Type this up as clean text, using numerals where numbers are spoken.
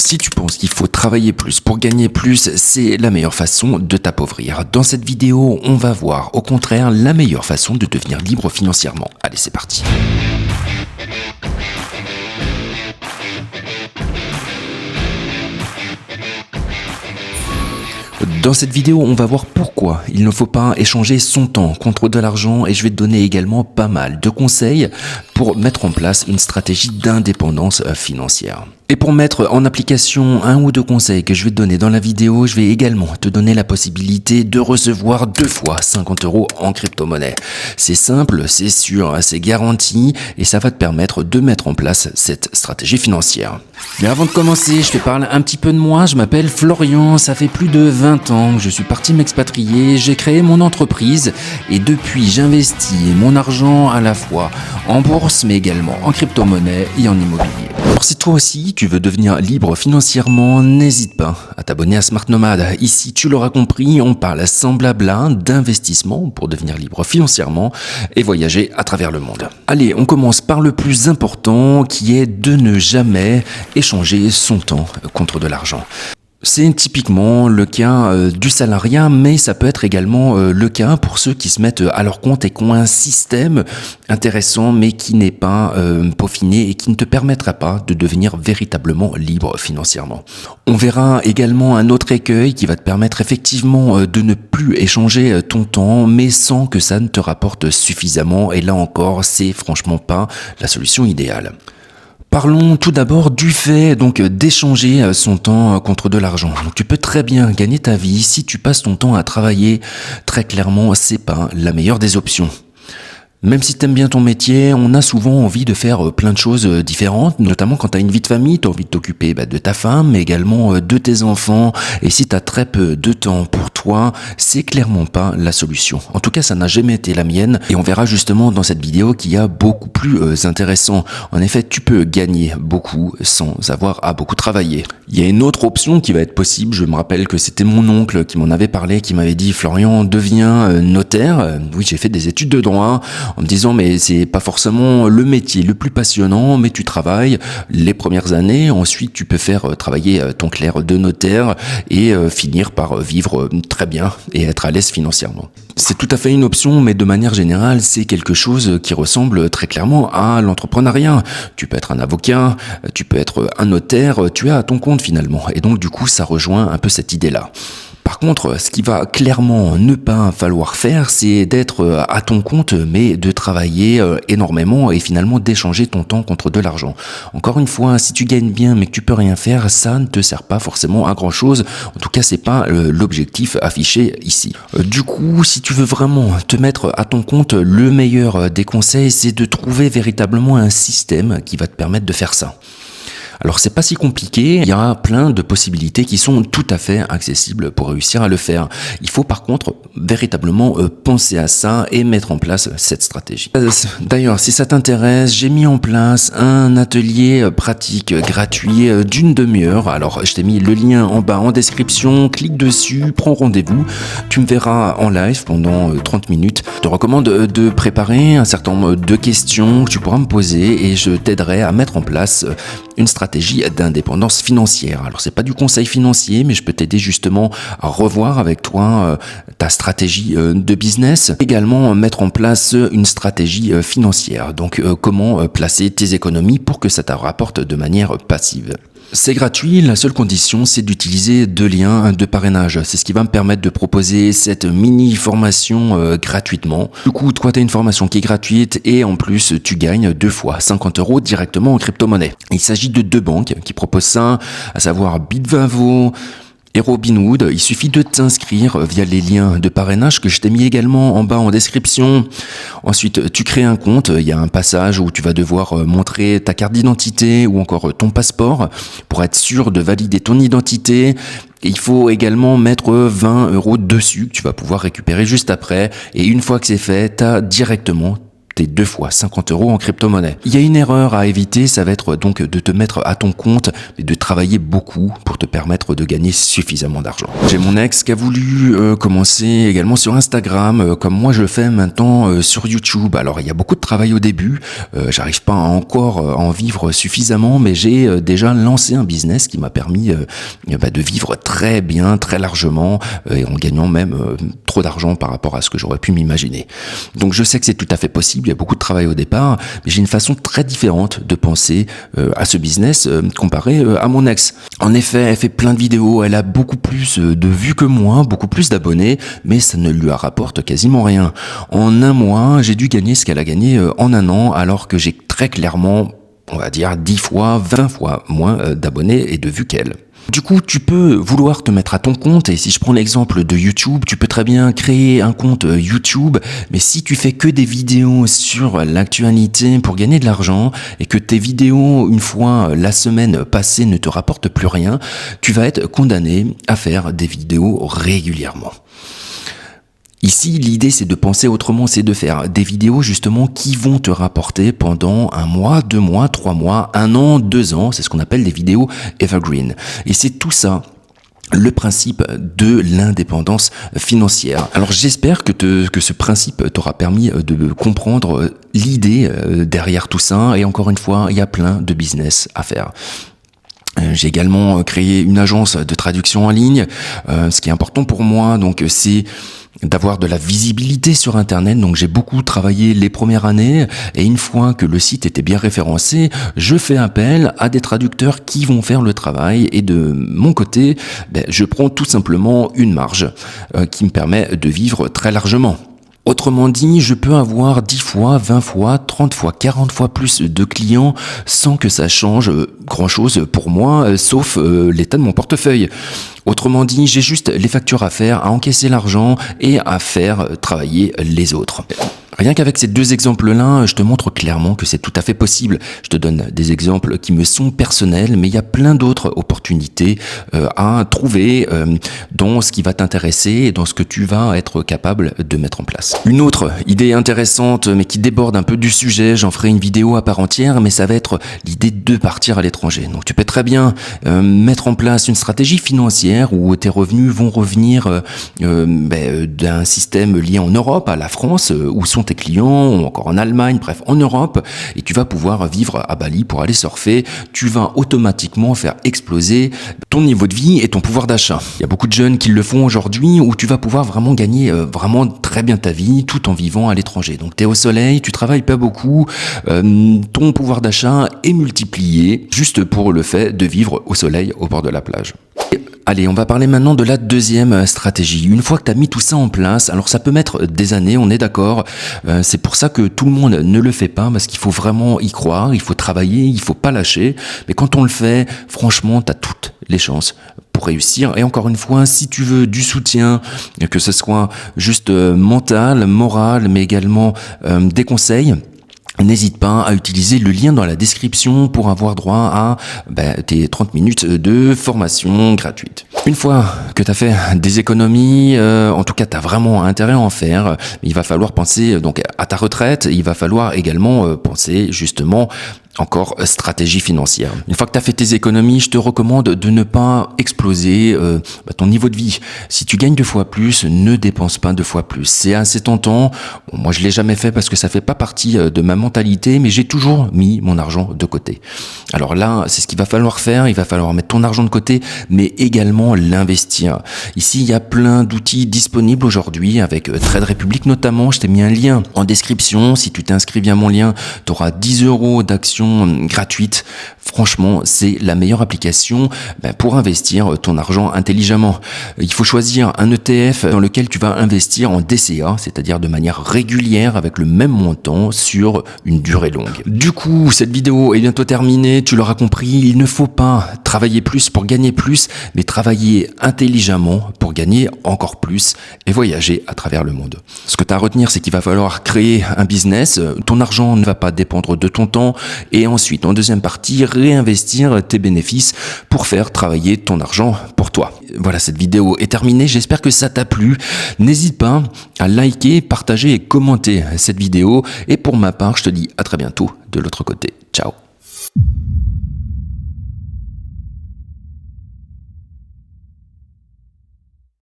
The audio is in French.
Si tu penses qu'il faut travailler plus pour gagner plus, c'est la meilleure façon de t'appauvrir. Dans cette vidéo, on va voir au contraire la meilleure façon de devenir libre financièrement. Allez, c'est parti. Dans cette vidéo, on va voir pourquoi il ne faut pas échanger son temps contre de l'argent et je vais te donner également pas mal de conseils pour mettre en place une stratégie d'indépendance financière. Et pour mettre en application un ou deux conseils que je vais te donner dans la vidéo, je vais également te donner la possibilité de recevoir 2 fois 50 € en crypto-monnaie. C'est simple, c'est sûr, c'est garanti et ça va te permettre de mettre en place cette stratégie financière. Mais avant de commencer, je te parle un petit peu de moi. Je m'appelle Florian, ça fait plus de 20 ans que je suis parti m'expatrier, j'ai créé mon entreprise et depuis j'investis mon argent à la fois en bourse mais également en crypto-monnaie et en immobilier. Alors si toi aussi tu veux devenir libre financièrement, n'hésite pas à t'abonner à Smart Nomad. Ici, tu l'auras compris, on parle sans blabla d'investissement pour devenir libre financièrement et voyager à travers le monde. Allez, on commence par le plus important qui est de ne jamais échanger son temps contre de l'argent. C'est typiquement le cas du salariat, mais ça peut être également le cas pour ceux qui se mettent à leur compte et qui ont un système intéressant, mais qui n'est pas peaufiné et qui ne te permettra pas de devenir véritablement libre financièrement. On verra également un autre écueil qui va te permettre effectivement de ne plus échanger ton temps, mais sans que ça ne te rapporte suffisamment. Et là encore, c'est franchement pas la solution idéale. Parlons tout d'abord du fait donc d'échanger son temps contre de l'argent. Donc tu peux très bien gagner ta vie si tu passes ton temps à travailler. Très clairement, c'est pas la meilleure des options. Même si t'aimes bien ton métier, on a souvent envie de faire plein de choses différentes, notamment quand t'as une vie de famille, t'as envie de t'occuper de ta femme, mais également de tes enfants, et si t'as très peu de temps pour toi, c'est clairement pas la solution. En tout cas, ça n'a jamais été la mienne, et on verra justement dans cette vidéo qu'il y a beaucoup plus intéressant. En effet, tu peux gagner beaucoup sans avoir à beaucoup travailler. Il y a une autre option qui va être possible, je me rappelle que c'était mon oncle qui m'en avait parlé, qui m'avait dit « Florian, deviens notaire ». Oui, j'ai fait des études de droit, en me disant mais c'est pas forcément le métier le plus passionnant, mais tu travailles les premières années, ensuite tu peux faire travailler ton clerc de notaire et finir par vivre très bien et être à l'aise financièrement. C'est tout à fait une option, mais de manière générale, c'est quelque chose qui ressemble très clairement à l'entrepreneuriat. Tu peux être un avocat, tu peux être un notaire, tu es à ton compte finalement. Et donc du coup, ça rejoint un peu cette idée-là. Par contre, ce qui va clairement ne pas falloir faire, c'est d'être à ton compte, mais de travailler énormément et finalement d'échanger ton temps contre de l'argent. Encore une fois, si tu gagnes bien mais que tu peux rien faire, ça ne te sert pas forcément à grand chose. En tout cas, c'est pas l'objectif affiché ici. Du coup, si tu veux vraiment te mettre à ton compte, le meilleur des conseils, c'est de trouver véritablement un système qui va te permettre de faire ça. Alors c'est pas si compliqué, il y a plein de possibilités qui sont tout à fait accessibles pour réussir à le faire. Il faut par contre véritablement penser à ça et mettre en place cette stratégie. D'ailleurs, si ça t'intéresse, j'ai mis en place un atelier pratique gratuit d'une demi-heure. Alors je t'ai mis le lien en bas en description, clique dessus, prends rendez-vous. Tu me verras en live pendant 30 minutes. Je te recommande de préparer un certain nombre de questions que tu pourras me poser et je t'aiderai à mettre en place une stratégie d'indépendance financière. Alors c'est pas du conseil financier, mais je peux t'aider justement à revoir avec toi ta stratégie de business. Également mettre en place une stratégie financière. Donc comment placer tes économies pour que ça te rapporte de manière passive. C'est gratuit, la seule condition c'est d'utiliser 2 liens de parrainage. C'est ce qui va me permettre de proposer cette mini formation gratuitement. Du coup, toi tu as une formation qui est gratuite et en plus tu gagnes 2 fois 50 € directement en crypto-monnaie. Il s'agit de 2 banques qui proposent ça, à savoir Bitvavo et Robinhood. Il suffit de t'inscrire via les liens de parrainage que je t'ai mis également en bas en description. Ensuite, tu crées un compte. Il y a un passage où tu vas devoir montrer ta carte d'identité ou encore ton passeport pour être sûr de valider ton identité. Et il faut également mettre 20 € dessus que tu vas pouvoir récupérer juste après. Et une fois que c'est fait, tu as directement tes 2 fois 50 € en crypto-monnaie. Il y a une erreur à éviter, ça va être donc de te mettre à ton compte et de travailler beaucoup pour te permettre de gagner suffisamment d'argent. J'ai mon ex qui a voulu commencer également sur Instagram, comme moi je le fais maintenant sur YouTube. Alors il y a beaucoup de travail au début, j'arrive pas encore à en vivre suffisamment, mais j'ai déjà lancé un business qui m'a permis de vivre très bien, très largement, et en gagnant même trop d'argent par rapport à ce que j'aurais pu m'imaginer. Donc je sais que c'est tout à fait possible, il y a beaucoup de travail au départ, mais j'ai une façon très différente de penser à ce business comparé à mon ex. En effet, elle fait plein de vidéos, elle a beaucoup plus de vues que moi, beaucoup plus d'abonnés, mais ça ne lui rapporte quasiment rien. En un mois, j'ai dû gagner ce qu'elle a gagné en un an, alors que j'ai très clairement, on va dire 10 fois, 20 fois moins d'abonnés et de vues qu'elle. Du coup, tu peux vouloir te mettre à ton compte, et si je prends l'exemple de YouTube, tu peux très bien créer un compte YouTube, mais si tu fais que des vidéos sur l'actualité pour gagner de l'argent, et que tes vidéos, une fois la semaine passée, ne te rapportent plus rien, tu vas être condamné à faire des vidéos régulièrement. Ici, l'idée, c'est de penser autrement, c'est de faire des vidéos justement qui vont te rapporter pendant 1 mois, 2 mois, 3 mois, 1 an, 2 ans. C'est ce qu'on appelle des vidéos evergreen. Et c'est tout ça le principe de l'indépendance financière. Alors j'espère que ce principe t'aura permis de comprendre l'idée derrière tout ça. Et encore une fois, il y a plein de business à faire. J'ai également créé une agence de traduction en ligne. Ce qui est important pour moi, donc, c'est d'avoir de la visibilité sur Internet. Donc j'ai beaucoup travaillé les premières années, et une fois que le site était bien référencé, je fais appel à des traducteurs qui vont faire le travail, et de mon côté, je prends tout simplement une marge qui me permet de vivre très largement. Autrement dit, je peux avoir 10 fois, 20 fois, 30 fois, 40 fois plus de clients sans que ça change grand-chose pour moi, sauf l'état de mon portefeuille. Autrement dit, j'ai juste les factures à faire, à encaisser l'argent et à faire travailler les autres. Rien qu'avec ces 2 exemples-là, je te montre clairement que c'est tout à fait possible. Je te donne des exemples qui me sont personnels, mais il y a plein d'autres opportunités à trouver dans ce qui va t'intéresser et dans ce que tu vas être capable de mettre en place. Une autre idée intéressante, mais qui déborde un peu du sujet, j'en ferai une vidéo à part entière, mais ça va être l'idée de partir à l'étranger. Donc tu peux très bien mettre en place une stratégie financière où tes revenus vont revenir d'un système lié en Europe, à la France, où sont tes clients, ou encore en Allemagne, bref, en Europe, et tu vas pouvoir vivre à Bali pour aller surfer. Tu vas automatiquement faire exploser ton niveau de vie et ton pouvoir d'achat. Il y a beaucoup de jeunes qui le font aujourd'hui, où tu vas pouvoir vraiment gagner vraiment très bien ta vie tout en vivant à l'étranger. Donc tu es au soleil, tu travailles pas beaucoup, ton pouvoir d'achat est multiplié juste pour le fait de vivre au soleil au bord de la plage. Allez, on va parler maintenant de la deuxième stratégie. Une fois que tu as mis tout ça en place, alors ça peut mettre des années, on est d'accord. C'est pour ça que tout le monde ne le fait pas, parce qu'il faut vraiment y croire, il faut travailler, il faut pas lâcher. Mais quand on le fait, franchement, tu as toutes les chances pour réussir. Et encore une fois, si tu veux du soutien, que ce soit juste mental, moral, mais également des conseils, n'hésite pas à utiliser le lien dans la description pour avoir droit à tes 30 minutes de formation gratuite. Une fois que tu as fait des économies, en tout cas tu as vraiment intérêt à en faire, il va falloir penser donc à ta retraite, il va falloir également penser justement encore stratégie financière. Une fois que tu as fait tes économies, je te recommande de ne pas exploser ton niveau de vie. Si tu gagnes 2 fois plus, ne dépense pas 2 fois plus. C'est assez tentant. Bon, moi, je l'ai jamais fait parce que ça fait pas partie de ma mentalité, mais j'ai toujours mis mon argent de côté. Alors là, c'est ce qu'il va falloir faire. Il va falloir mettre ton argent de côté, mais également l'investir. Ici, il y a plein d'outils disponibles aujourd'hui avec Trade Republic notamment. Je t'ai mis un lien en description. Si tu t'inscris via mon lien, tu auras 10 € d'actions gratuite. Franchement, c'est la meilleure application pour investir ton argent intelligemment. Il faut choisir un ETF dans lequel tu vas investir en DCA, c'est-à-dire de manière régulière avec le même montant sur une durée longue. Du coup, cette vidéo est bientôt terminée. Tu l'auras compris, il ne faut pas travailler plus pour gagner plus, mais travailler travailler intelligemment pour gagner encore plus et voyager à travers le monde. Ce que tu as à retenir, c'est qu'il va falloir créer un business. Ton argent ne va pas dépendre de ton temps et ensuite, en deuxième partie, réinvestir tes bénéfices pour faire travailler ton argent pour toi. Voilà, cette vidéo est terminée. J'espère que ça t'a plu. N'hésite pas à liker, partager et commenter cette vidéo. Et pour ma part, je te dis à très bientôt de l'autre côté. Ciao.